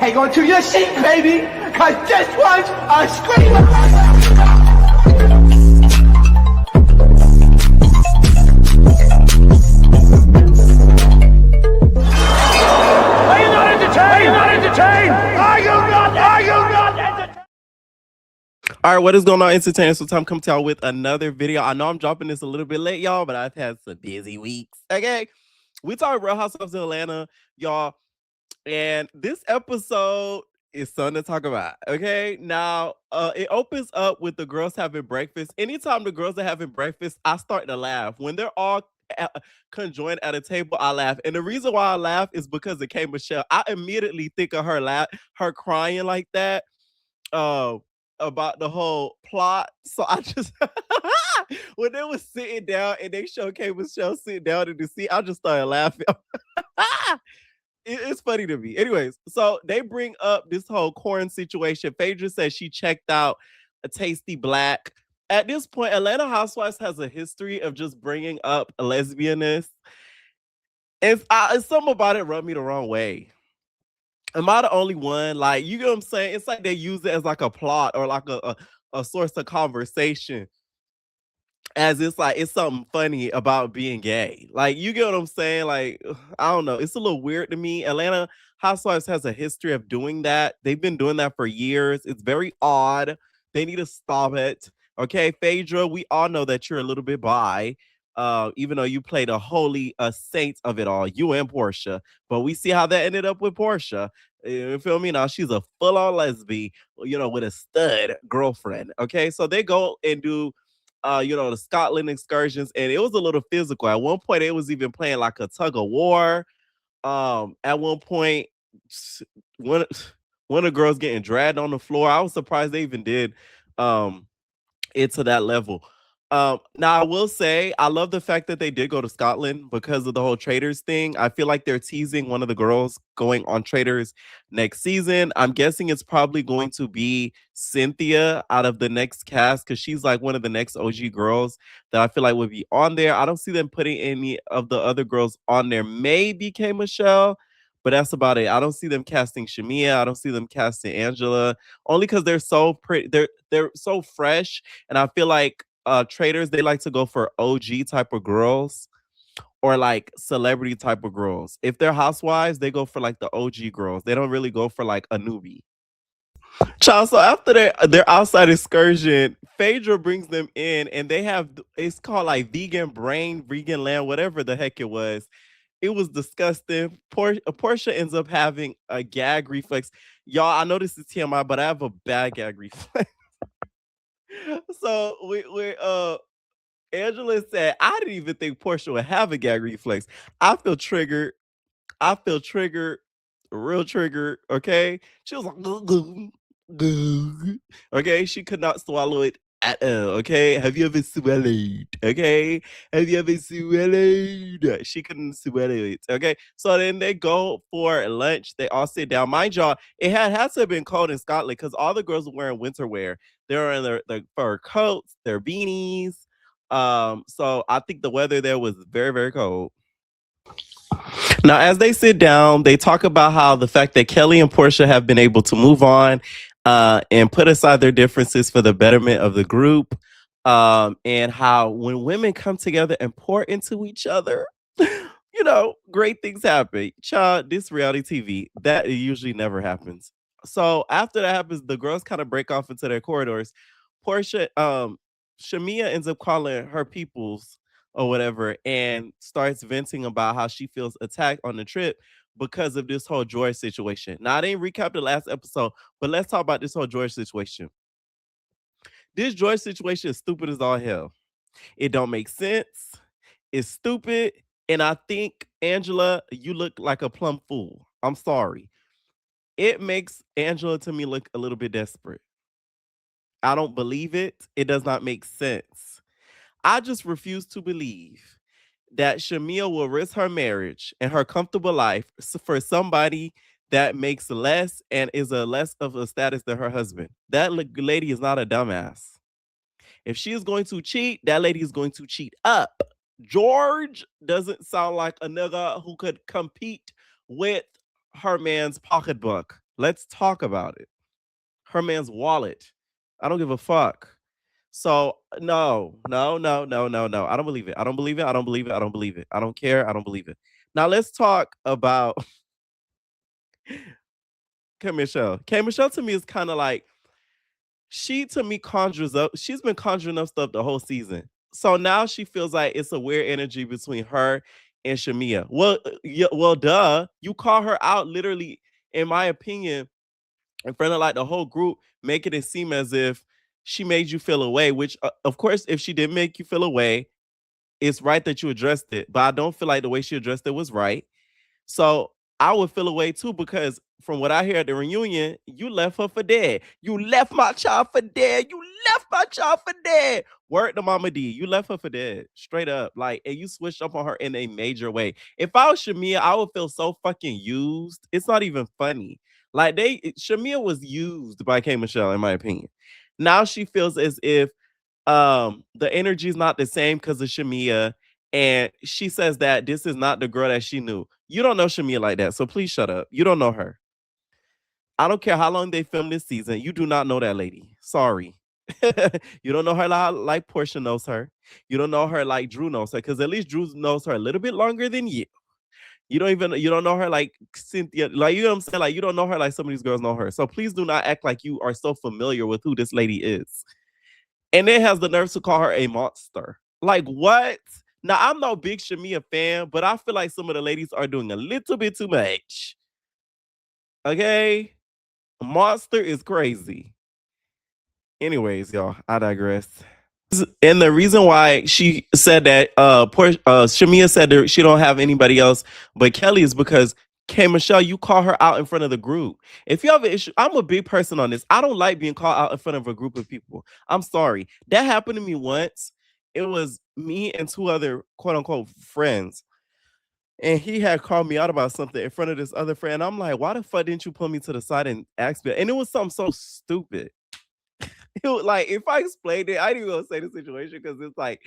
hang on to your seat, baby, because this one's a screamer. Are you not entertained? Are you not entertained? Are you not entertained? All right, what is going on, entertainers? So time come to y'all with another video. I know I'm dropping this a little bit late, y'all, but I've had some busy weeks. Okay, we talk Real Housewives of Atlanta, y'all, and this episode is something to talk about. Okay, now it opens up with the girls having breakfast. Anytime the girls are having breakfast, I start to laugh. When they're all conjoined at a table, I laugh, and the reason why I laugh is because of K Michelle. I immediately think of her crying like that. Uh, about the whole plot. So I just when they was sitting down and they showed K Michelle sitting down in the seat, I just started laughing. It's funny to me. Anyways, so they bring up this whole corn situation. Phaedra says she checked out a Tasty Black. At this point, Atlanta Housewives has a history of just bringing up a lesbianness. And something about it rubbed me the wrong way. Am I the only one? Like, you get what I'm saying? It's like they use it as like a plot or like a source of conversation, as it's like it's something funny about being gay. Like, you get what I'm saying? Like, I don't know. It's a little weird to me. Atlanta Housewives has a history of doing that. They've been doing that for years. It's very odd. They need to stop it. Okay, Phaedra, we all know that you're a little bit bi. Even though you played a holy saint of it all, you and Portia. But we see how that ended up with Portia. You feel me? Now she's a full-on lesbian, with a stud girlfriend. Okay, so they go and do the Scotland excursions, and it was a little physical. At one point, it was even playing like a tug of war. At one point, one one of the girls getting dragged on the floor. I was surprised they even did it to that level. Now I will say I love the fact that they did go to Scotland because of the whole Traders thing. I feel like they're teasing one of the girls going on Traders next season. I'm guessing it's probably going to be Cynthia out of the next cast because she's like one of the next OG girls that I feel like would be on there. I don't see them putting any of the other girls on there. Maybe K Michelle, but that's about it. I don't see them casting Shamia. I don't see them casting Angela, only because they're so pretty. They're so fresh, and I feel like traders, they like to go for OG type of girls or like celebrity type of girls. If they're housewives, they go for like the OG girls. They don't really go for like a newbie. Child, so after their outside excursion, Phaedra brings them in and they have it's called like vegan brain, vegan land, whatever the heck it was. It was disgusting. Portia ends up having a gag reflex. Y'all, I know this is TMI, but I have a bad gag reflex. So we Angela said, I didn't even think Portia would have a gag reflex. I feel triggered. I feel triggered, real triggered. Okay. She was like, "Goo, goo, goo." Okay. She could not swallow it at all. Okay. Have you ever swallowed? Okay. Have you ever swallowed? She couldn't swallow it. Okay. So then they go for lunch. They all sit down. Mind y'all, it had to have been cold in Scotland because all the girls were wearing winter wear. They were in their fur coats, their beanies. So I think the weather there was very, very cold. Now, as they sit down, they talk about how the fact that Kelly and Portia have been able to move on and put aside their differences for the betterment of the group. And how when women come together and pour into each other, great things happen. Child, this reality TV, that usually never happens. So after that happens, the girls kind of break off into their corridors. Portia, Shamia ends up calling her peoples or whatever and starts venting about how she feels attacked on the trip because of this whole George situation. Now, I didn't recap the last episode, but let's talk about this whole George situation. This George situation is stupid as all hell. It don't make sense. It's stupid. And I think, Angela, you look like a plumb fool. I'm sorry. It makes Angela to me look a little bit desperate. I don't believe it. It does not make sense. I just refuse to believe that Shamia will risk her marriage and her comfortable life for somebody that makes less and is a less of a status than her husband. That lady is not a dumbass. If she is going to cheat, that lady is going to cheat up. George doesn't sound like a nigga who could compete with her man's pocketbook. Let's talk about it. Her man's wallet. I don't give a fuck. So no, no, no, no, no, no. I don't believe it. I don't believe it. I don't believe it. I don't believe it. I don't care. I don't believe it. Now let's talk about K Michelle. K Michelle to me is kind of like she to me conjures up. She's been conjuring up stuff the whole season. So now she feels like it's a weird energy between her and Shamia. Well, yeah, well, duh. You call her out literally, in my opinion, in front of like the whole group, making it seem as if she made you feel away. Which, of course, if she did make you feel away, it's right that you addressed it. But I don't feel like the way she addressed it was right. So I would feel away too because from what I hear at the reunion, you left her for dead. You left my child for dead. You left my child for dead. Word to Mama D. You left her for dead. Straight up. Like, and you switched up on her in a major way. If I was Shamia, I would feel so fucking used. It's not even funny. Like Shamia was used by K Michelle, in my opinion. Now she feels as if the energy is not the same because of Shamia, and she says that this is not the girl that she knew. You don't know Shamia like that, so please shut up. You don't know her. I don't care how long they filmed this season. You do not know that lady. Sorry. You don't know her like Portia knows her. You don't know her like Drew knows her, because at least Drew knows her a little bit longer than you. You don't know her like Cynthia, like you know what I'm saying? Like you don't know her like some of these girls know her. So please do not act like you are so familiar with who this lady is. And then has the nerve to call her a monster. Like what? Now I'm no big Shamia fan, but I feel like some of the ladies are doing a little bit too much. Okay? Monster is crazy. Anyways, y'all, I digress. And the reason why she said that Shamia said that she don't have anybody else but Kelly is because K Michelle, you call her out in front of the group. If you have an issue, I'm a big person on this. I don't like being called out in front of a group of people. I'm sorry. That happened to me once. It was me and two other quote unquote friends. And he had called me out about something in front of this other friend. I'm like, why the fuck didn't you pull me to the side and ask me? And it was something so stupid. Like if I explained it, I didn't even gonna say the situation because it's like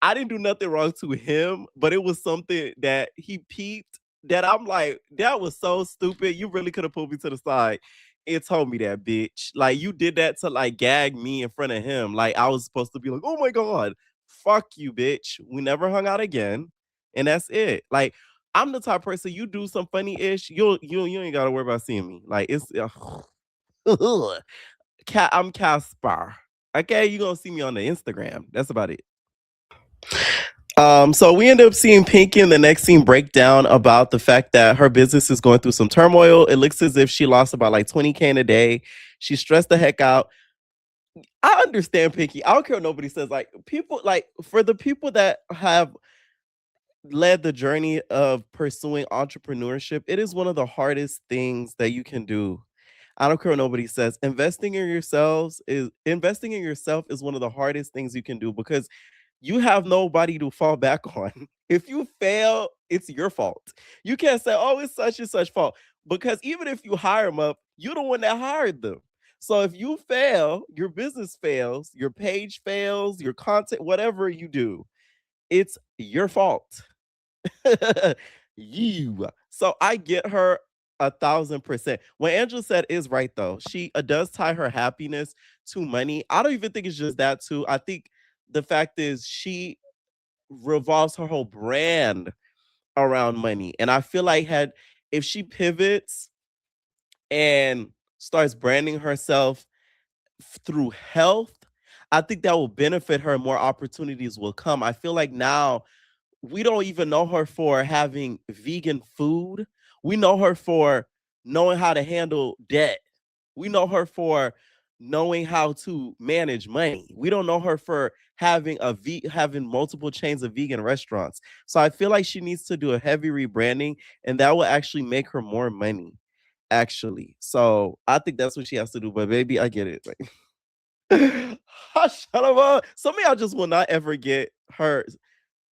I didn't do nothing wrong to him, but it was something that he peeped that I'm like, that was so stupid. You really could have pulled me to the side and told me that, bitch. Like you did that to like gag me in front of him. Like I was supposed to be like, oh my god, fuck you, bitch. We never hung out again, and that's it. Like I'm the type of person you do some funny ish, you ain't gotta worry about seeing me. Like it's I'm Caspar. Okay, you gonna see me on the Instagram. That's about it. So we end up seeing Pinky in the next scene break down about the fact that her business is going through some turmoil. It looks as if she lost about like 20K in a day. She's stressed the heck out. I understand Pinky. I don't care what nobody says. Like people, like for the people that have led the journey of pursuing entrepreneurship, it is one of the hardest things that you can do. I don't care what nobody says. Investing in yourself is one of the hardest things you can do because you have nobody to fall back on. If you fail, it's your fault. You can't say, "Oh, it's such and such fault," because even if you hire them up, you're the one that hired them. So if you fail, your business fails, your page fails, your content, whatever you do, it's your fault. You. So I get her 1,000%. What Angela said is right though. She does tie her happiness to money. I don't even think it's just that too. I think the fact is she revolves her whole brand around money. And I feel like had if she pivots and starts branding herself through health, I think that will benefit her. More opportunities will come. I feel like now we don't even know her for having vegan food. We know her for knowing how to handle debt. We know her for knowing how to manage money. We don't know her for having having multiple chains of vegan restaurants. So I feel like she needs to do a heavy rebranding, and that will actually make her more money. Actually, so I think that's what she has to do. But baby, I get it. Like, shut up. Some of y'all just will not ever get her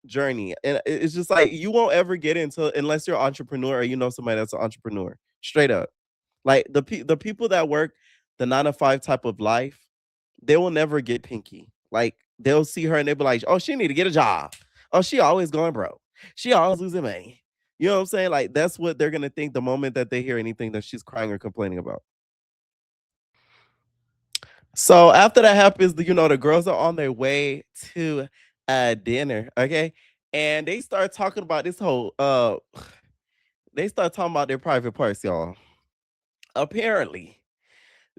journey. And it's just like you won't ever get into unless you're an entrepreneur or you know somebody that's an entrepreneur. Straight up. Like the people that work the 9 to 5 type of life, they will never get Pinky. Like they'll see her and they'll be like, oh, she need to get a job. Oh, she always going broke. She always losing money. You know what I'm saying? Like that's what they're gonna think the moment that they hear anything that she's crying or complaining about. So after that happens, the girls are on their way to dinner, okay? And they start talking about this whole they start talking about their private parts, y'all. Apparently,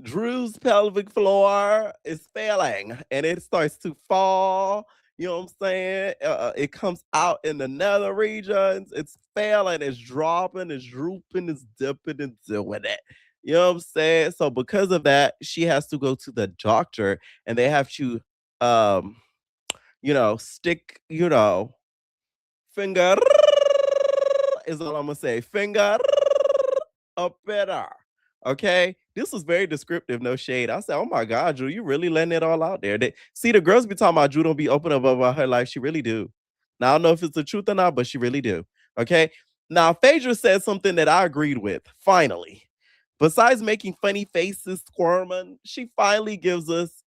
Drew's pelvic floor is failing and it starts to fall. You know what I'm saying? It comes out in the nether regions. It's failing, it's dropping, it's drooping, it's dipping, and doing it. You know what I'm saying? So because of that, she has to go to the doctor and they have to um, stick, finger is all I'm gonna say. Finger up better. Okay. This was very descriptive, no shade. I said, oh my God, Drew, you really letting it all out there. See, the girls be talking about Drew don't be open up about her life. She really do. Now I don't know if it's the truth or not, but she really do. Okay. Now Phaedra said something that I agreed with, finally. Besides making funny faces, squirming, she finally gives us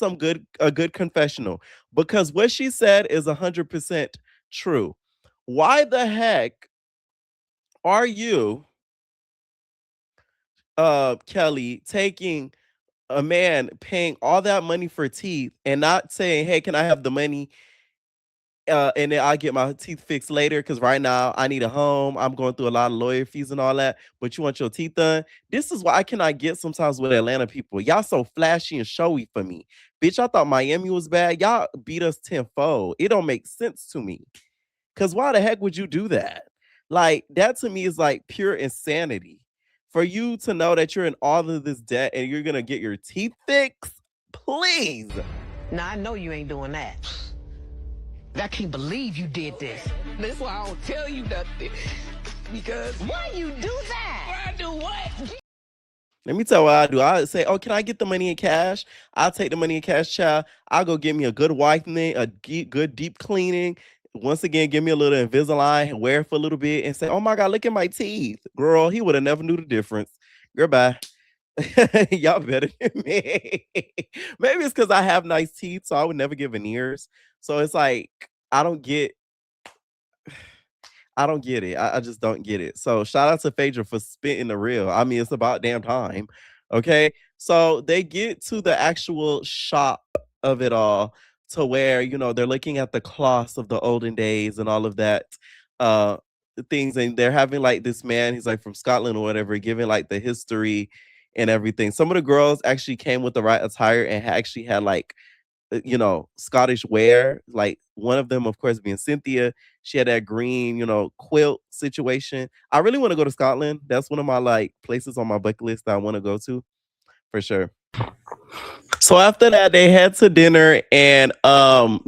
a good confessional because what she said is 100% true. Why the heck are you, Kelly, taking a man paying all that money for teeth and not saying, hey, can I have the money? And then I get my teeth fixed later because right now I need a home. I'm going through a lot of lawyer fees and all that. But you want your teeth done? This is why I cannot get sometimes with Atlanta people. Y'all so flashy and showy for me. Bitch, I thought Miami was bad. Y'all beat us tenfold. It don't make sense to me. Cause why the heck would you do that? Like that to me is like pure insanity. For you to know that you're in all of this debt and you're gonna get your teeth fixed, please. Now I know you ain't doing that. I can't believe you did this. That's why I don't tell you nothing. Because Why you do that? why I do what? Let me tell you what I do. I say, oh, can I get the money in cash? I'll take the money in cash, child. I'll go get me a good whitening, good deep cleaning. Once again, give me a little Invisalign, wear it for a little bit, and say, oh my God, look at my teeth. Girl, he would have never knew the difference. Goodbye. Y'all better than me. Maybe it's because I have nice teeth, so I would never get veneers. So it's like, I don't get I don't get it. I just don't get it. So shout out to Phaedra for spitting the real. I mean, it's about damn time. Okay. So they get to the actual shop of it all to where, they're looking at the cloths of the olden days and all of that uh things. And they're having like this man, he's like from Scotland or whatever, giving like the history and everything. Some of the girls actually came with the right attire and actually had like Scottish wear. Like one of them, of course, being Cynthia, she had that green, quilt situation. I really want to go to Scotland. That's one of my like places on my bucket list that I want to go to for sure. So after that, they head to dinner, and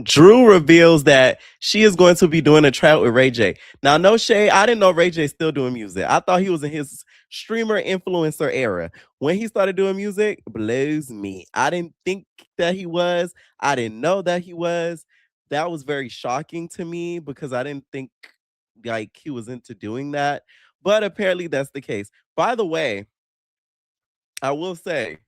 Drew reveals that she is going to be doing a track with Ray J. Now, no shade, I didn't know Ray J still doing music. I thought he was in his streamer influencer era. When he started doing music, blows me. I didn't think that he was. I didn't know that he was. That was very shocking to me because I didn't think like he was into doing that. But apparently that's the case. By the way, I will say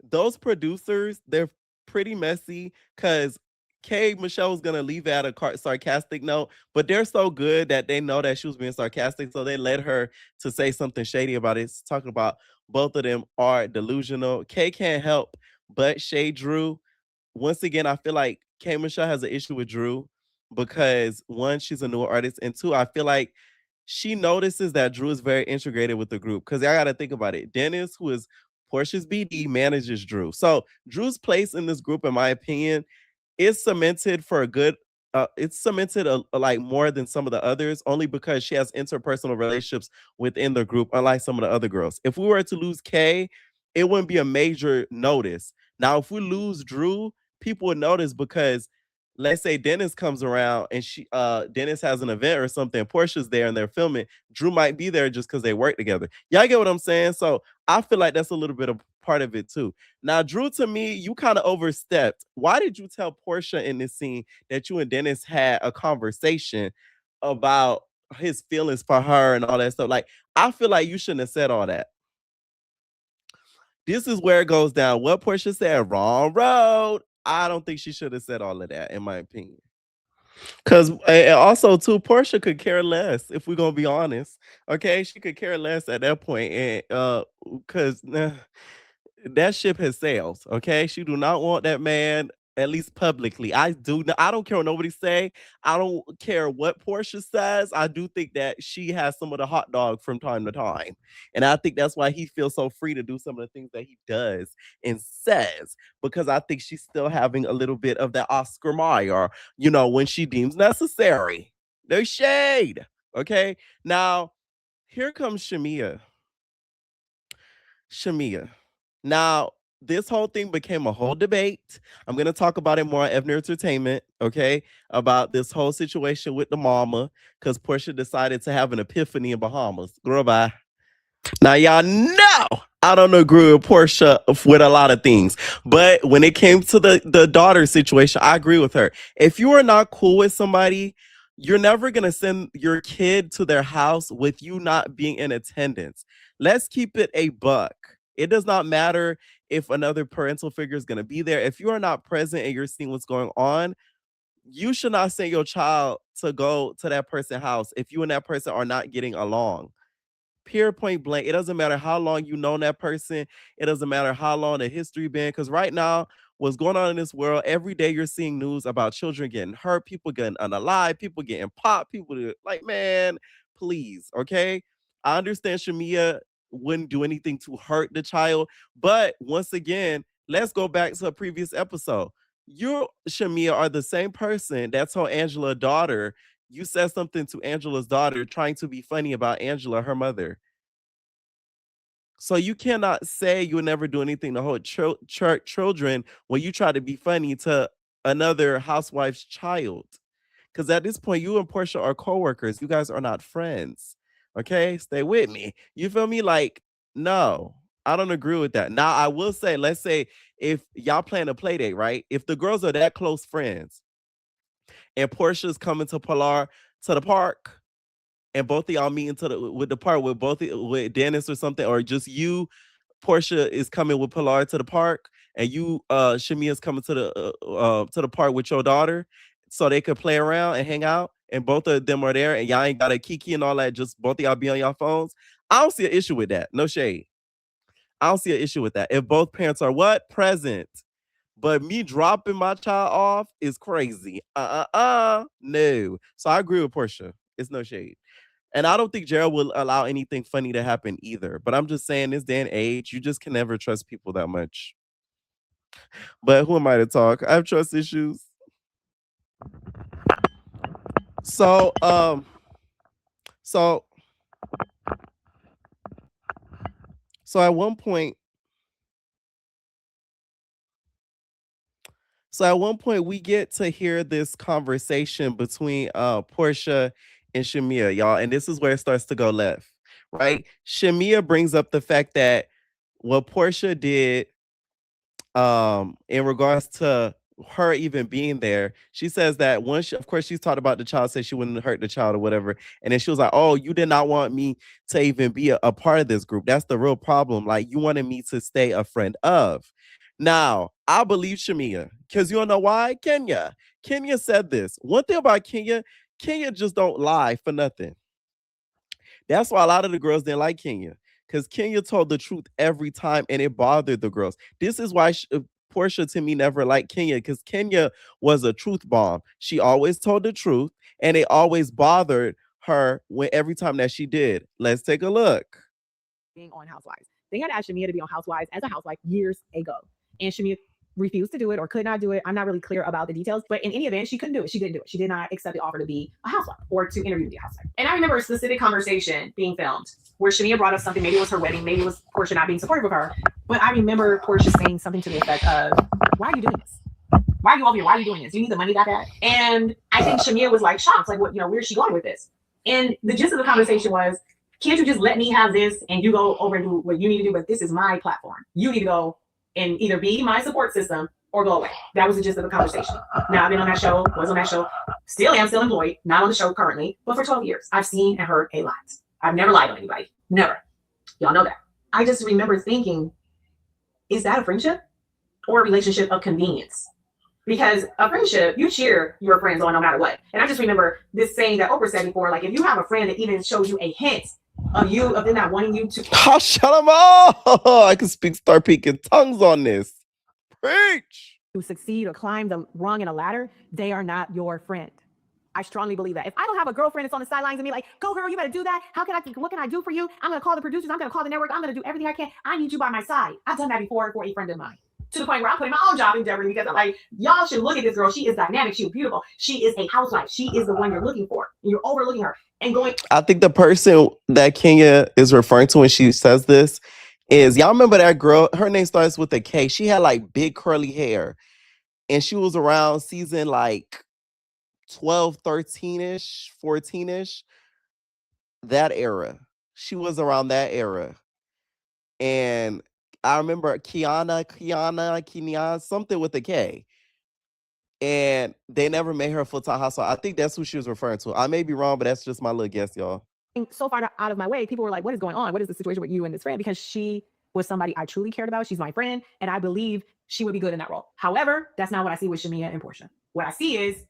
those producers, they're pretty messy because K Michelle was gonna leave at a sarcastic note, but they're so good that they know that she was being sarcastic, so they led her to say something shady about it. It's talking about both of them are delusional. K can't help but shade Drew. Once again, I feel like K Michelle has an issue with Drew because one, she's a newer artist, and two, I feel like she notices that Drew is very integrated with the group. Because I gotta think about it. Dennis, who is Portia's BD, manages Drew. So Drew's place in this group, in my opinion, is cemented for a good it's cemented like more than some of the others only because she has interpersonal relationships within the group unlike some of the other girls. If we were to lose Kay, it wouldn't be a major notice. Now if we lose Drew, people would notice because let's say Dennis comes around and Dennis has an event or something, Portia's there and they're filming, Drew might be there just because they work together. Y'all get what I'm saying? So I feel like that's a little bit of part of it too. Now, Drew, to me, you kind of overstepped. Why did you tell Portia in this scene that you and Dennis had a conversation about his feelings for her and all that stuff? Like, I feel like you shouldn't have said all that. This is where it goes down. What Portia said, wrong road. I don't think she should have said all of that, in my opinion. Because and also too, Portia could care less if we're gonna be honest. Okay, she could care less at that point, and because that ship has sailed. Okay, she do not want that man. At least publicly, I do. I don't care what nobody say. I don't care what Portia says. I do think that she has some of the hot dog from time to time, and I think that's why he feels so free to do some of the things that he does and says. Because I think she's still having a little bit of that Oscar Mayer, when she deems necessary. No shade. Okay, now here comes Shamia. Shamia. Now, this whole thing became a whole debate. I'm going to talk about it more on Evner Entertainment, okay? About this whole situation with the mama, because Portia decided to have an epiphany in Bahamas. Girl, bye. Now, y'all know I don't agree with Portia with a lot of things. But when it came to the daughter situation, I agree with her. If you are not cool with somebody, you're never going to send your kid to their house with you not being in attendance. Let's keep it a buck. It does not matter if another parental figure is going to be there. If you are not present and you're seeing what's going on, you should not send your child to go to that person's house if you and that person are not getting along. Pure point blank. It doesn't matter how long you known that person. It doesn't matter how long the history been. Because right now, what's going on in this world, every day you're seeing news about children getting hurt, people getting unalive, people getting popped, like, man, please, okay? I understand Shamia wouldn't do anything to hurt the child. But once again, let's go back to a previous episode. You, Shamia, are the same person that told Angela's daughter you said something to Angela's daughter trying to be funny about Angela, her mother. So you cannot say you would never do anything to hold children when you try to be funny to another housewife's child. Because at this point, you and Portia are coworkers. You guys are not friends. Okay, stay with me. You feel me? Like, no, I don't agree with that. Now, I will say, let's say if y'all plan a play date, right? If the girls are that close friends, and Portia's coming to Pilar to the park, and both of y'all meeting with the park with Dennis or something, or just you, Portia is coming with Pilar to the park, and you, Shamia's coming to the park with your daughter, so they could play around and hang out, and both of them are there, and y'all ain't got a kiki and all that. Just both of y'all be on your phones. I don't see an issue with that. No shade. I don't see an issue with that. If both parents are what? Present. But me dropping my child off is crazy. No. So I agree with Portia. It's no shade. And I don't think Gerald will allow anything funny to happen either. But I'm just saying, this day and age, you just can never trust people that much. But who am I to talk? I have trust issues. So, so at one point, we get to hear this conversation between Portia and Shamia, y'all, and this is where it starts to go left, right? Shamia brings up the fact that what Portia did in regards to her even being there, she says that once of course she's talked about the child, said she wouldn't hurt the child or whatever, and then she was like, oh, you did not want me to even be a part of this group. That's the real problem. Like, you wanted me to stay a friend of. Now, I believe Shamia, because you don't know why? Kenya said this. One thing about Kenya just don't lie for nothing. That's why a lot of the girls didn't like Kenya, because Kenya told the truth every time, and it bothered the girls. This is why Portia, to me, never liked Kenya, because Kenya was a truth bomb. She always told the truth, and it always bothered her every time that she did. Let's take a look. Being on Housewives, they had asked Shamia to be on Housewives as a housewife years ago, and Shamia refused to do it or could not do it. I'm not really clear about the details, but in any event, she couldn't do it. She didn't do it. She did not accept the offer to be a housewife or to interview to be a housewife. And I remember a specific conversation being filmed where Shamia brought up something. Maybe it was her wedding. Maybe it was Portia not being supportive of her. But I remember Portia saying something to the effect of, why are you doing this? Why are you over here? Why are you doing this? You need the money that bad? And I think Shamia was like shocked. Like, what, where's she going with this? And the gist of the conversation was, can't you just let me have this and you go over and do what you need to do? But this is my platform. You need to go and either be my support system or go away. That was the gist of the conversation. Now, I've been on that show, was on that show, still am, still employed, not on the show currently, but for 12 years, I've seen and heard a lot. I've never lied on anybody. Never. Y'all know that. I just remember thinking, is that a friendship or a relationship of convenience? Because a friendship, you cheer your friends on no matter what. And I just remember this saying that Oprah said before, like if you have a friend that even shows you a hint of them not wanting you to Oh, shut them up. I can start speaking tongues on this. Preach. succeed or climb the rung in a ladder, they are not your friend. I strongly believe that. If I don't have a girlfriend that's on the sidelines and be like, go girl, you better do that. What can I do for you? I'm gonna call the producers, I'm gonna call the network, I'm gonna do everything I can. I need you by my side. I've done that before for a friend of mine. To the point where I'm putting my own job in jeopardy because I'm like, y'all should look at this girl. She is dynamic, she is beautiful. She is a housewife. She is the one you're looking for. And you're overlooking her and going. I think the person that Kenya is referring to when she says this is, y'all remember that girl? Her name starts with a K. She had like big curly hair. And she was around season like 12, 13-ish, 14-ish. That era. She was around that era. And I remember Kiana, something with a K. And they never made her a full-time housewife. I think that's who she was referring to. I may be wrong, but that's just my little guess, y'all. So far out of my way, people were like, what is going on? What is the situation with you and this friend? Because she was somebody I truly cared about. She's my friend, and I believe she would be good in that role. However, that's not what I see with Shamia and Portia. What I see is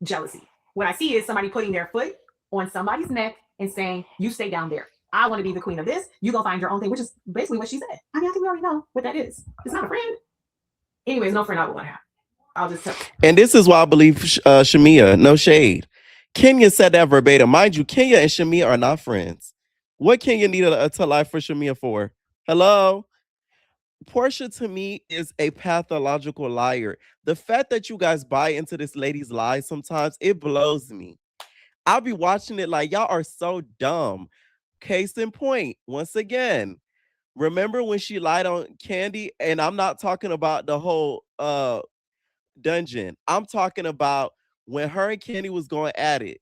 jealousy. What I see is somebody putting their foot on somebody's neck and saying, you stay down there. I want to be the queen of this. You go find your own thing, which is basically what she said. I mean, I think we already know what that is. It's not a friend. Anyways, no friend I would want to have. I'll just tell you. And this is why I believe Shamia, no shade. Kenya said that verbatim. Mind you, Kenya and Shamia are not friends. What Kenya needed to lie for Shamia for? Hello? Portia to me is a pathological liar. The fact that you guys buy into this lady's lies sometimes, it blows me. I'll be watching it like, y'all are so dumb. Case in point, once again, remember when she lied on Candy? And I'm not talking about the whole dungeon. I'm talking about when her and Candy was going at it.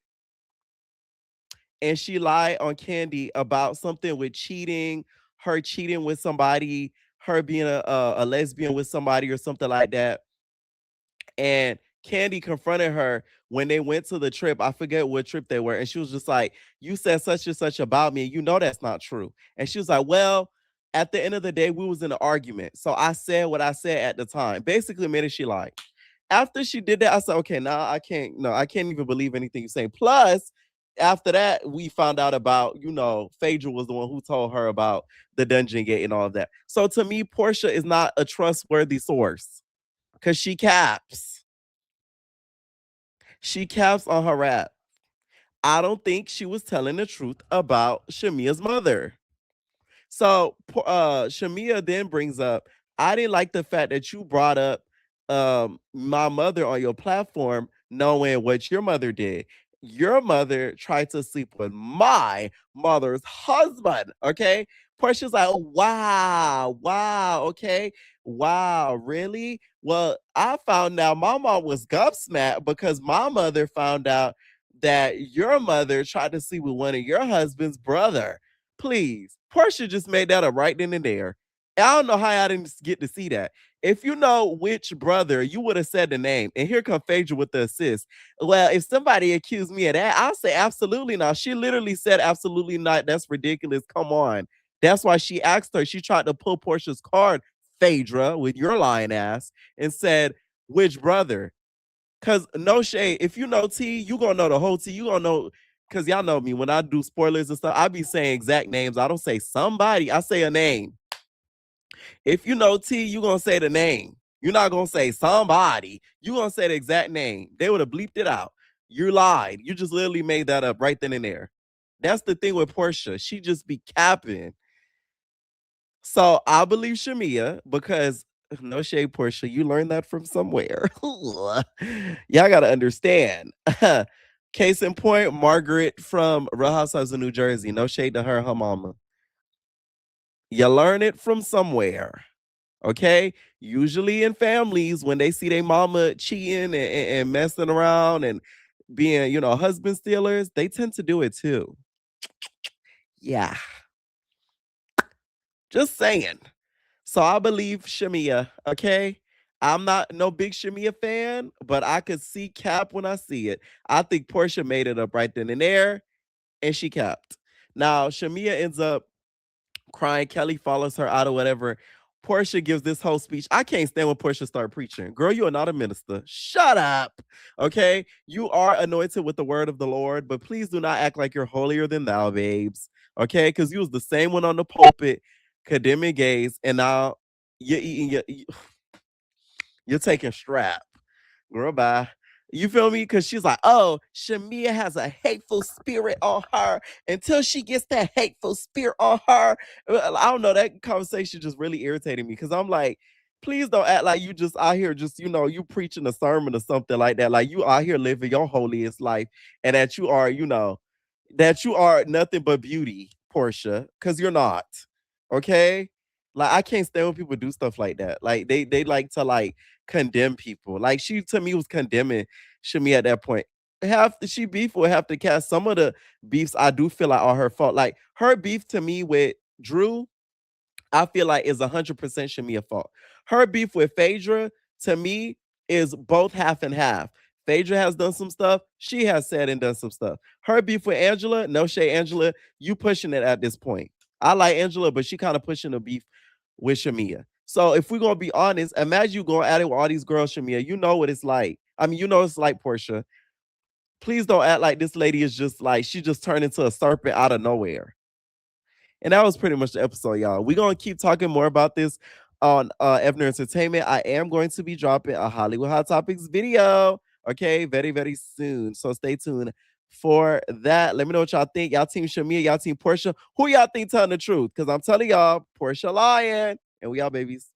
And she lied on Candy about something with cheating, her cheating with somebody, her being a lesbian with somebody or something like that. And Candy confronted her when they went to the trip. I forget what trip they were. And she was just like, you said such and such about me. And you know that's not true. And she was like, well, at the end of the day, we was in an argument. So I said what I said at the time. Basically admitted she lied. After she did that, I said, okay, now I can't even believe anything you're saying. Plus, after that, we found out about, Phaedra was the one who told her about the dungeon gate and all of that. So to me, Portia is not a trustworthy source because she caps. She caps on her rap. I don't think she was telling the truth about Shamia's mother. So Shamia then brings up, I didn't like the fact that you brought up my mother on your platform, knowing what your mother did. Your mother tried to sleep with my mother's husband. Okay. Portia's like, oh, wow, okay. Wow, really? Well, I found out my mom was gobsmacked because my mother found out that your mother tried to sleep with one of your husband's brother. Please. Portia just made that up right then and there. I don't know how I didn't get to see that. If you know which brother, you would have said the name. And here comes Phaedra with the assist. Well, if somebody accused me of that, I'll say absolutely not. She literally said absolutely not. That's ridiculous. Come on. That's why she asked her. She tried to pull Portia's card, Phaedra, with your lying ass, and said, which brother? Because no shade. If you know T, you going to know the whole T. You going to know, because y'all know me. When I do spoilers and stuff, I be saying exact names. I don't say somebody. I say a name. If you know T, you going to say the name. You're not going to say somebody. You're going to say the exact name. They would have bleeped it out. You lied. You just literally made that up right then and there. That's the thing with Portia. She just be capping. So I believe Shamia because no shade, Portia. You learned that from somewhere. Y'all got to understand. Case in point, Margaret from Real Housewives of New Jersey. No shade to her and her mama. You learn it from somewhere. Okay? Usually in families, when they see their mama cheating and messing around and being, husband stealers, they tend to do it too. Yeah. Just saying. So I believe Shamia, okay? I'm not no big Shamia fan, but I could see cap when I see it. I think Portia made it up right then and there, and she capped. Now, Shamia ends up crying. Kelly follows her out or whatever. Portia gives this whole speech. I can't stand when Portia start preaching. Girl, you are not a minister. Shut up. Okay. You are anointed with the word of the Lord, but please do not act like you're holier than thou, babes. Okay. Because you was the same one on the pulpit condemning gays, and now you're eating you're taking strap. Girl, bye. You feel me? Because she's like, oh, Shamia has a hateful spirit on her. Until she gets that hateful spirit on her. I don't know. That conversation just really irritated me because I'm like, please don't act like you just out here, just, you preaching a sermon or something like that. Like you out here living your holiest life and that you are, that you are nothing but beauty, Portia, because you're not. Okay? Like, I can't stand when people do stuff like that. Like, they like to, like, condemn people. Like, she, to me, was condemning Shami at that point. She beef with half the cast. Some of the beefs I do feel like are her fault. Like, her beef to me with Drew, I feel like is 100% Shamia fault. Her beef with Phaedra, to me, is both half and half. Phaedra has done some stuff. She has said and done some stuff. Her beef with Angela, no shade, Angela, you pushing it at this point. I like Angela, but she kind of pushing the beef with Shamia. So if we're gonna be honest, imagine you going at it with all these girls, Shamia. You know what it's like. I mean, you know it's like, Portia. Please don't act like this lady is just like she just turned into a serpent out of nowhere. And that was pretty much the episode, y'all. We're going to keep talking more about this on Evner Entertainment. I am going to be dropping a Hollywood Hot Topics video, okay, very, very soon. So stay tuned for that. Let me know what y'all think. Y'all team Shamia, y'all team Portia. Who y'all think telling the truth? Because I'm telling y'all, Portia lying. And we all babies.